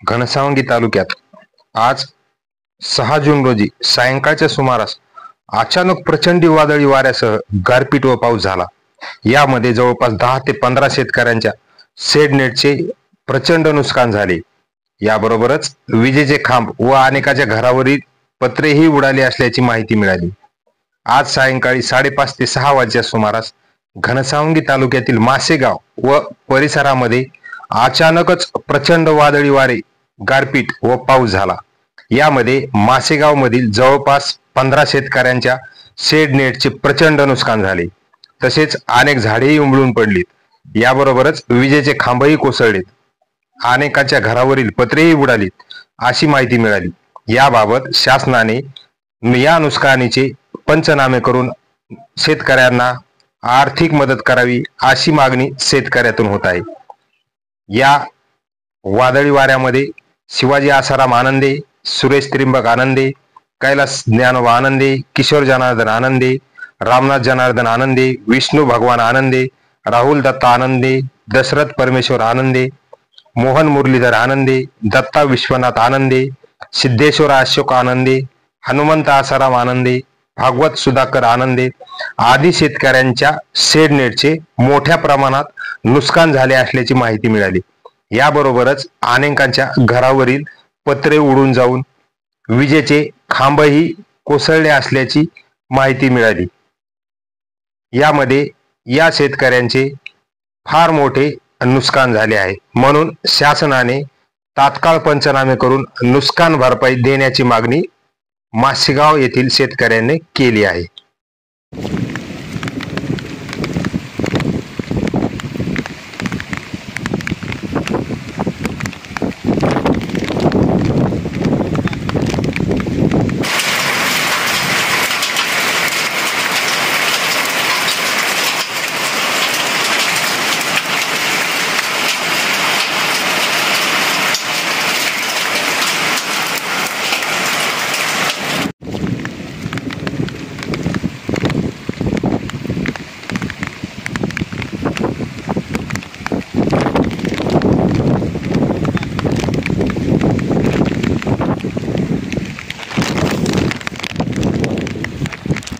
घनसावंगी तालुक्यात आज 6 जून रोजी सायंकाळच्या सुमारास अचानक प्रचंड वादळी वाऱ्यासह गारपीट व पाऊस झाला। यामध्ये जवळपास 10 ते 15 शेतकऱ्यांच्या शेड नेटचे प्रचंड नुकसान झाले। याबरोबरच विजेचे खांब व अनेकांच्या घरावरील पत्रेही उडाले असल्याची माहिती मिळाली। आज सायंकाळी 5:30 ते 6 वाजच्या सुमारास घनसावंगी तालुक्यातील मासेगाव व परिसरामध्ये अचानकच प्रचंड वादळी वारे, गारपीट व पाऊस झाला। यामध्ये मासेगाव मधील जवळपास 15 शेतकऱ्यांच्या शेड नेटचे प्रचंड नुकसान झाले। तसेच अनेक झाडेही उमळून पडलीत। याबरोबरच विजेचे खांबही कोसळलेत, अनेकांच्या घरावरील पत्रेही उडालीत अशी माहिती मिळाली। याबाबत शासनाने या नुकसानीचे पंचनामे करून शेतकऱ्यांना आर्थिक मदत करावी अशी मागणी शेतकऱ्यातून होत आहे। या वादळी वाऱ्यामध्ये शिवाजी आसाराम आनंदे, सुरेश त्रिंबक आनंदे, कैलास ज्ञानोबा आनंदे, किशोर जनार्दन आनंदे, रामनाथ जनार्दन आनंदे, विष्णू भगवान आनंदे, राहुल दत्ता आनंदे, दशरथ परमेश्वर आनंदे, मोहन मुरलीधर आनंदे, दत्ता विश्वनाथ आनंदे, सिद्धेश्वर अशोक आनंदे, हनुमंत आसाराम आनंदे, भागवत सुधाकर आनंदे आदी शेतकऱ्यांच्या शेड नेटचे मोठ्या प्रमाणात नुकसान झाले असल्याची माहिती मिळाली। याबरोबरच अनेकांच्या घरावरील पत्रे उडून जाऊन विजेचे खांबही कोसळले असल्याची माहिती मिळाली। यामध्ये या शेतकऱ्यांचे फार मोठे नुकसान झाले आहे, म्हणून शासनाने तात्काळ पंचनामे करून नुकसान भरपाई देण्याची मागणी मासेगाव येथील शेतकऱ्यांनी केली आहे।